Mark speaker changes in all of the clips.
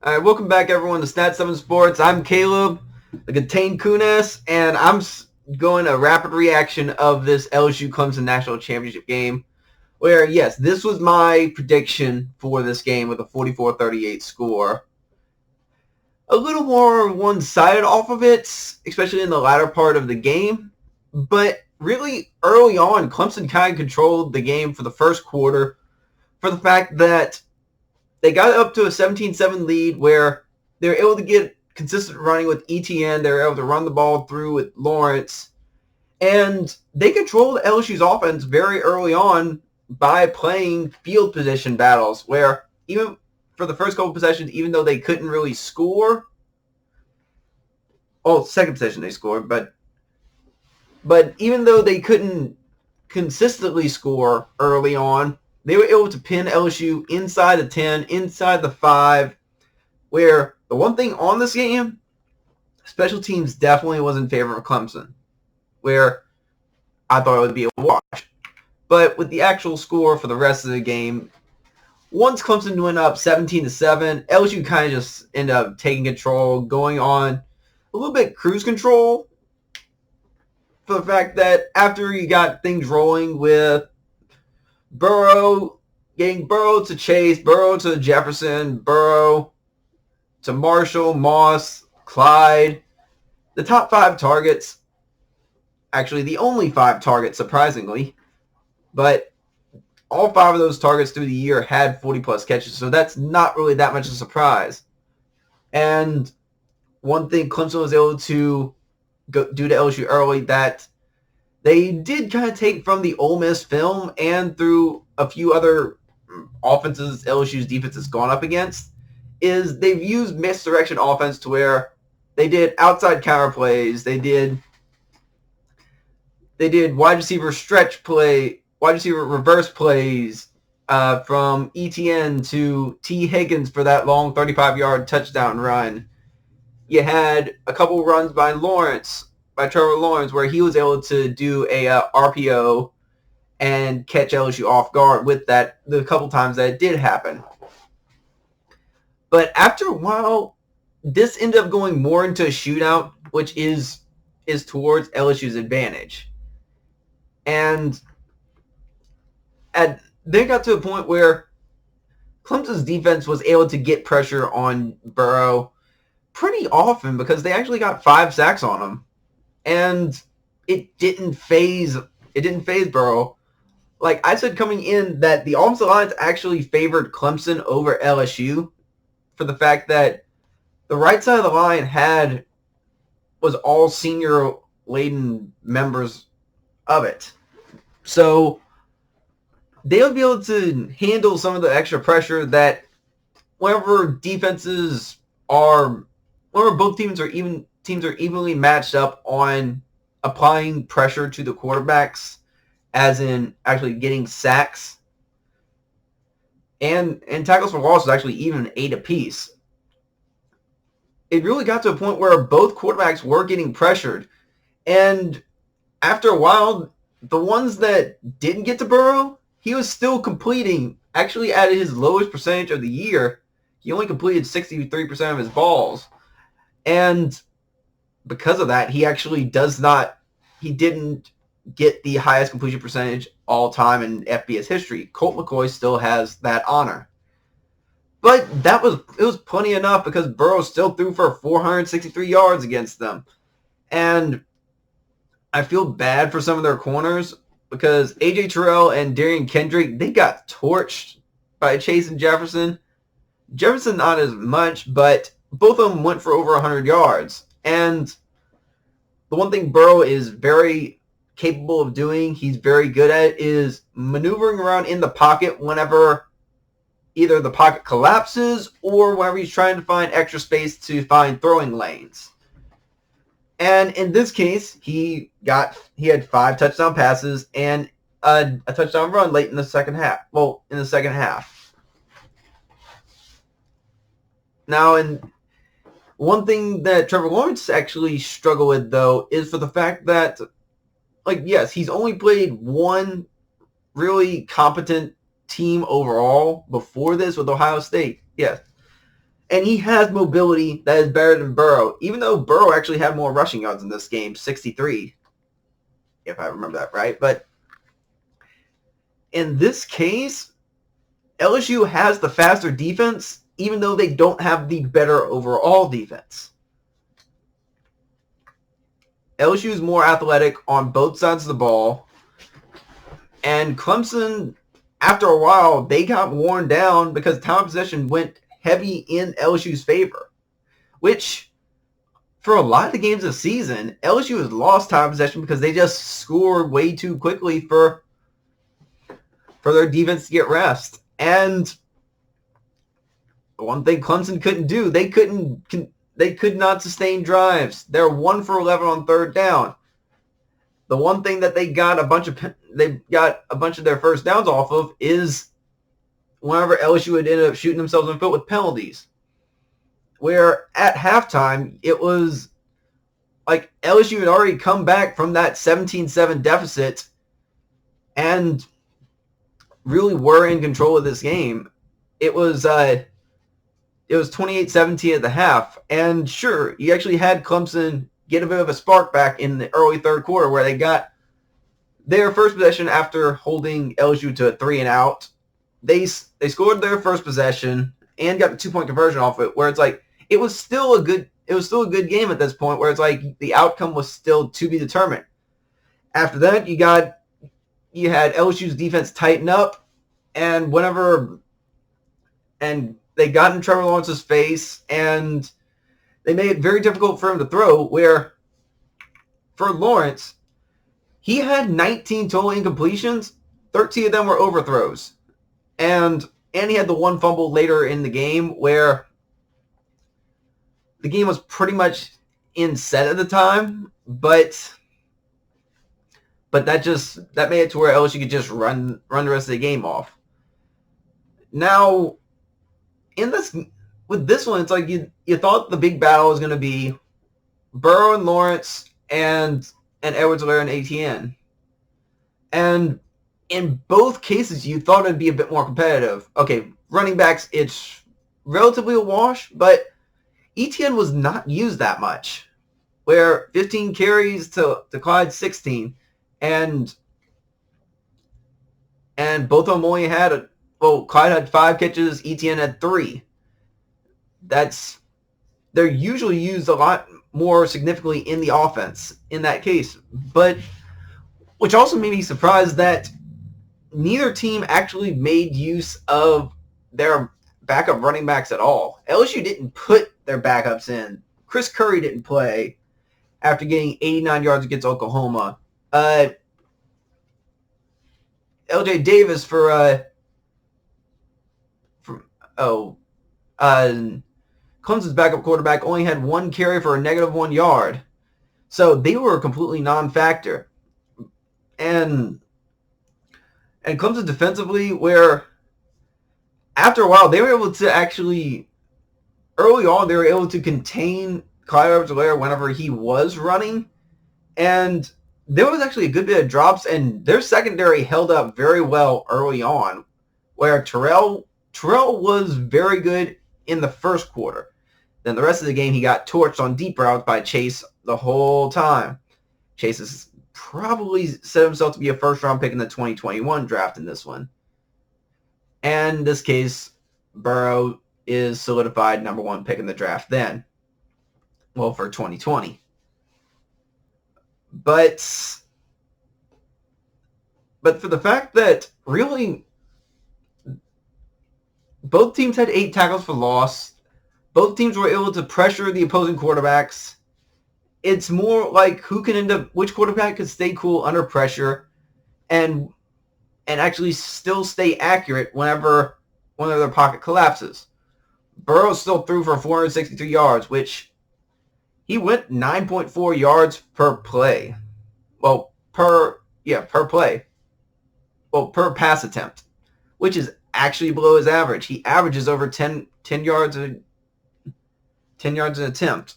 Speaker 1: All right, welcome back, everyone, to Stat 7 Sports. I'm Caleb, the Contain Kunis, and I'm going a rapid reaction of this LSU Clemson National Championship game, where, yes, this was my prediction for this game with a 44-38 score. A little more one-sided off of it, especially in the latter part of the game, but really early on, Clemson kind of controlled the game for the first quarter for the fact that they got up to a 17-7 lead where they were able to get consistent running with ETN. They were able to run the ball through with Lawrence. And they controlled LSU's offense very early on by playing field position battles where even for the first couple possessions, even though they couldn't really score, second possession they scored, but even though they couldn't consistently score early on, they were able to pin LSU inside the 10, inside the 5, where the one thing on this game, special teams definitely was in favor of Clemson, where I thought it would be a wash. But with the actual score for the rest of the game, once Clemson went up 17-7, LSU kind of just ended up taking control, going on a little bit cruise control for the fact that after you got things rolling with Burrow, getting Burrow to Chase, Burrow to Jefferson, Burrow to Marshall, Moss, Clyde. The top 5 targets, actually the only 5 targets, surprisingly, but all 5 of those targets through the year had 40-plus catches, so that's not really that much of a surprise. And one thing Clemson was able to do to LSU early that they did kind of take from the Ole Miss film and through a few other offenses LSU's defense has gone up against is they've used misdirection offense to where they did outside counter plays, they did wide receiver stretch play, wide receiver reverse plays from ETN to T. Higgins for that long 35-yard touchdown run. You had a couple runs by Trevor Lawrence, where he was able to do a RPO and catch LSU off guard with that the couple times that it did happen. But after a while, this ended up going more into a shootout, which is towards LSU's advantage. And they got to a point where Clemson's defense was able to get pressure on Burrow pretty often because they actually got 5 sacks on him. And it didn't phase Burrow. Like I said coming in that the offensive lines actually favored Clemson over LSU for the fact that the right side of the line was all senior laden members of it. So they'll be able to handle some of the extra pressure that whenever both teams are evenly matched up on applying pressure to the quarterbacks, as in actually getting sacks. And tackles for loss was actually even 8 apiece. It really got to a point where both quarterbacks were getting pressured. And after a while, the ones that didn't get to Burrow, he was still completing. Actually, at his lowest percentage of the year, he only completed 63% of his balls. And because of that, he didn't get the highest completion percentage all time in FBS history. Colt McCoy still has that honor. But it was plenty enough because Burrow still threw for 463 yards against them. And I feel bad for some of their corners because A.J. Terrell and Darian Kendrick, they got torched by Chase and Jefferson. Jefferson not as much, but both of them went for over 100 yards. And the one thing Burrow is very capable of doing, he's very good at, is maneuvering around in the pocket whenever either the pocket collapses or whenever he's trying to find extra space to find throwing lanes. And in this case, he had 5 touchdown passes and a touchdown run late in the second half. Well, in the second half. Now, one thing that Trevor Lawrence actually struggled with, though, is for the fact that, yes, he's only played one really competent team overall before this with Ohio State. Yes. And he has mobility that is better than Burrow, even though Burrow actually had more rushing yards in this game, 63, if I remember that right. But in this case, LSU has the faster defense, even though they don't have the better overall defense. LSU is more athletic on both sides of the ball, and Clemson, after a while, they got worn down because time of possession went heavy in LSU's favor, which for a lot of the games this season, LSU has lost time of possession because they just scored way too quickly for their defense to get rest. And one thing Clemson couldn't do, they could not sustain drives. They're 1 for 11 on third down. The one thing that they got a bunch of their first downs off of is whenever LSU would end up shooting themselves in the foot with penalties. Where at halftime, it was like LSU had already come back from that 17-7 deficit and really were in control of this game. It was 28-17 at the half. And sure, you actually had Clemson get a bit of a spark back in the early third quarter where they got their first possession after holding LSU to a 3-and-out. They scored their first possession and got the 2-point conversion off it, where it's like it was still a good game at this point, where it's like the outcome was still to be determined. After that, you had LSU's defense tighten up, and they got in Trevor Lawrence's face, and they made it very difficult for him to throw, where for Lawrence, he had 19 total incompletions. 13 of them were overthrows. And he had the one fumble later in the game where the game was pretty much in set at the time, but that made it to where LSU could just run the rest of the game off. Now, with this one, it's like you thought the big battle was going to be Burrow and Lawrence and Edwards-Helaire and Etienne. And in both cases, you thought it'd be a bit more competitive. Okay, running backs, it's relatively a wash, but Etienne was not used that much. Where 15 carries to Clyde's 16, and both of them only had Clyde had 5 catches, Etienne had 3. They're usually used a lot more significantly in the offense in that case. But which also made me surprised that neither team actually made use of their backup running backs at all. LSU didn't put their backups in. Chris Curry didn't play after getting 89 yards against Oklahoma. LJ Davis Clemson's backup quarterback only had 1 carry for a -1 yard. So they were a completely non-factor. And Clemson defensively, where after a while, they were able to actually, early on, they were able to contain Clyde Edwards-Helaire whenever he was running. And there was actually a good bit of drops, and their secondary held up very well early on, where Terrell was very good in the first quarter. Then the rest of the game, he got torched on deep routes by Chase the whole time. Chase has probably set himself to be a first-round pick in the 2021 draft in this one. And in this case, Burrow is solidified number 1 pick in the draft then. Well, for 2020. But for the fact that really both teams had 8 tackles for loss, both teams were able to pressure the opposing quarterbacks. It's more like which quarterback could stay cool under pressure and actually still stay accurate whenever their pocket collapses. Burrow still threw for 463 yards, which he went 9.4 yards per play. Well, per play. Well, per pass attempt, which is actually below his average. He averages over 10 yards an attempt.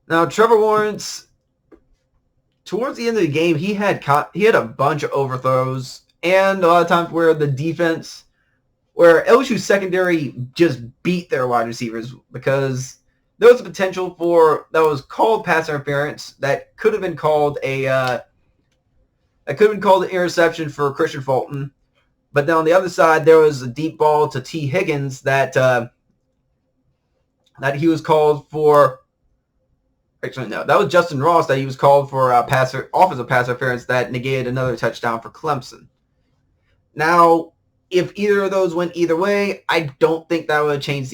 Speaker 1: Now, Trevor Lawrence, towards the end of the game, he had a bunch of overthrows and a lot of times where the defense where LSU secondary just beat their wide receivers because there was a potential for that was called pass interference that could have been called an interception for Christian Fulton. But then on the other side, there was a deep ball to T. Higgins that he was called for. Actually, no, that was Justin Ross that he was called for offensive pass interference that negated another touchdown for Clemson. Now, if either of those went either way, I don't think that would have changed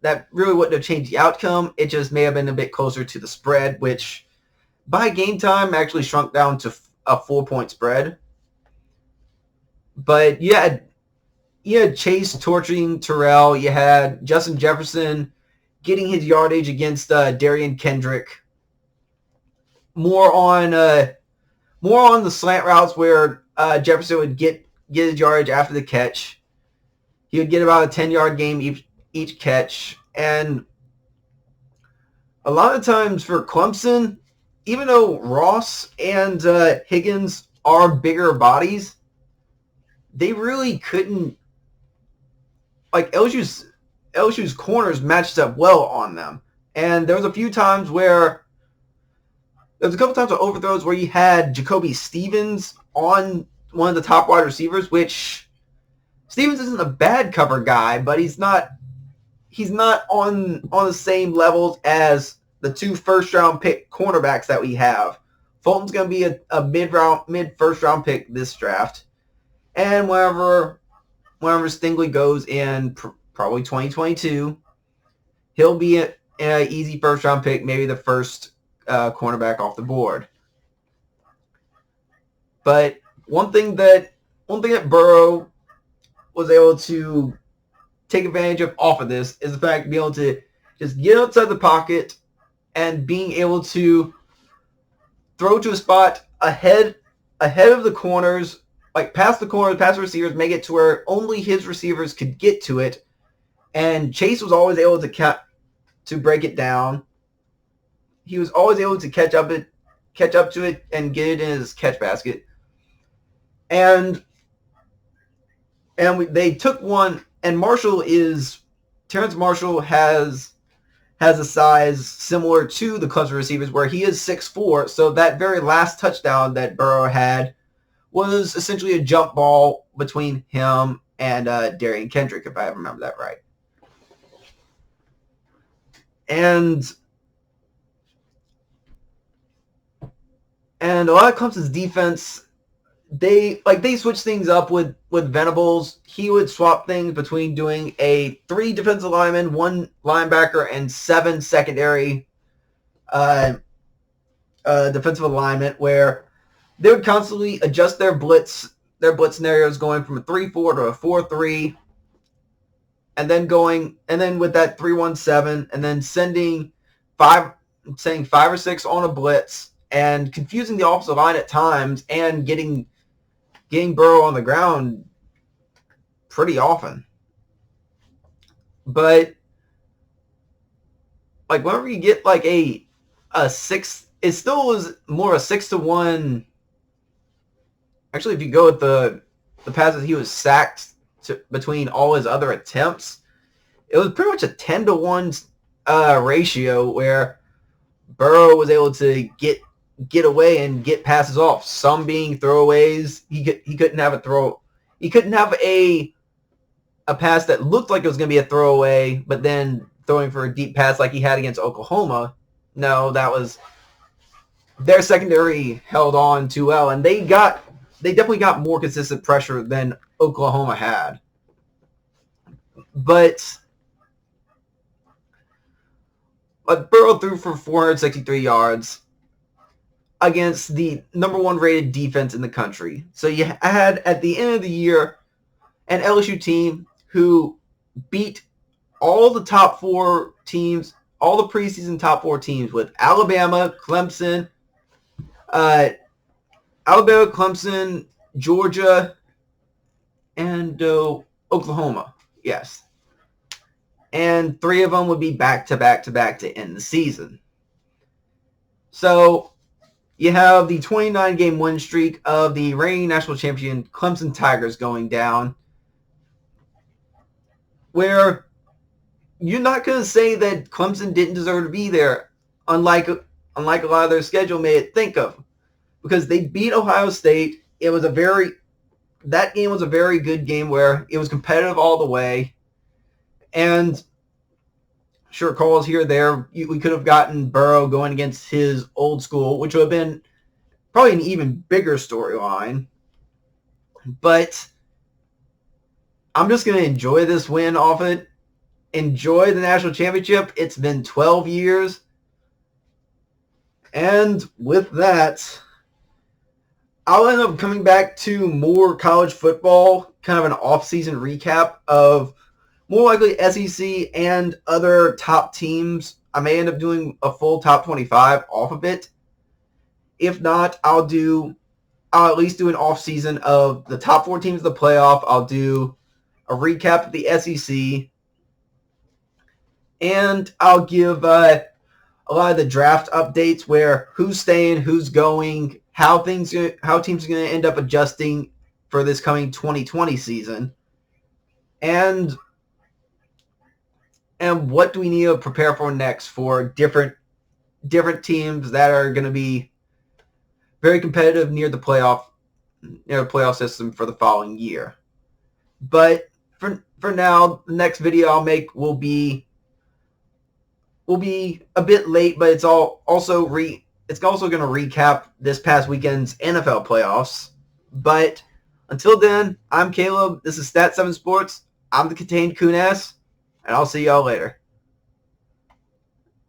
Speaker 1: that really wouldn't have changed the outcome. It just may have been a bit closer to the spread, which by game time actually shrunk down to a 4-point spread. But you had Chase torching Terrell. You had Justin Jefferson getting his yardage against Darian Kendrick. More on the slant routes where Jefferson would get his yardage after the catch. He would get about a 10-yard game each catch. And a lot of times for Clemson, even though Ross and Higgins are bigger bodies, they really couldn't, like LSU's corners matched up well on them. And there was a couple times where overthrows where you had Jacoby Stevens on one of the top wide receivers, which Stevens isn't a bad cover guy, but he's not on the same levels as the 2 first-round pick cornerbacks that we have. Fulton's going to be a mid-first-round pick this draft. And whenever Stingley goes in probably 2022, he'll be an easy first-round pick, maybe the first cornerback off the board. But one thing that Burrow was able to take advantage of off of this is the fact of being able to just get outside the pocket and being able to throw to a spot ahead of the corners, like past the corners, past the receivers, make it to where only his receivers could get to it. And Chase was always able to break it down. He was always able to catch up to it and get it in his catch basket. And they took one, and Terrence Marshall has a size similar to the Clemson receivers where he is 6'4", so that very last touchdown that Burrow had was essentially a jump ball between him and Darian Kendrick, if I remember that right. And a lot of Clemson's defense, they switched things up with Venables. He would swap things between doing a 3 defensive linemen, 1 linebacker, and 7 secondary defensive alignment, where they would constantly adjust their blitz scenarios, going from a 3-4 to a 4-3, and then with that 3-1-7, and then saying 5 or 6 on a blitz, and confusing the offensive line at times, and getting Burrow on the ground pretty often. But like whenever you get like a 6, it still was more a 6-1. Actually, if you go with the passes he was sacked between all his other attempts, it was pretty much a 10-1 ratio where Burrow was able to get away and get passes off. Some being throwaways. He couldn't have a throw. He couldn't have a pass that looked like it was going to be a throwaway, but then throwing for a deep pass like he had against Oklahoma. No, that was their secondary held on too well, and they definitely got more consistent pressure than Oklahoma had. But Burrow threw for 463 yards against the number 1 rated defense in the country. So you had, at the end of the year, an LSU team who beat all the top 4 teams, all the preseason top 4 teams, with Alabama, Clemson, Georgia, and Oklahoma. Yes. And 3 of them would be back-to-back to end the season. So you have the 29-game win streak of the reigning national champion Clemson Tigers going down. where you're not going to say that Clemson didn't deserve to be there, unlike a lot of their schedule made it think of, because they beat Ohio State. That game was a very good game where it was competitive all the way, and short calls here or there. We could have gotten Burrow going against his old school, which would have been probably an even bigger storyline. But I'm just going to enjoy this win off it. Enjoy the national championship. It's been 12 years. And with that, I'll end up coming back to more college football, kind of an off-season recap of more likely SEC and other top teams. I may end up doing a full top 25 off of it. If not, I'll at least do an off-season of the top 4 teams of the playoff. I'll do a recap of the SEC. And I'll give a lot of the draft updates where who's staying, who's going, how teams are going to end up adjusting for this coming 2020 season. And what do we need to prepare for next for different teams that are going to be very competitive near the playoff system for the following year. But for now, the next video I'll make will be a bit late, but it's also going to recap this past weekend's NFL playoffs. But until then, I'm Caleb. This is Stat7 Sports. I'm the Contained Kunas, and I'll see y'all later.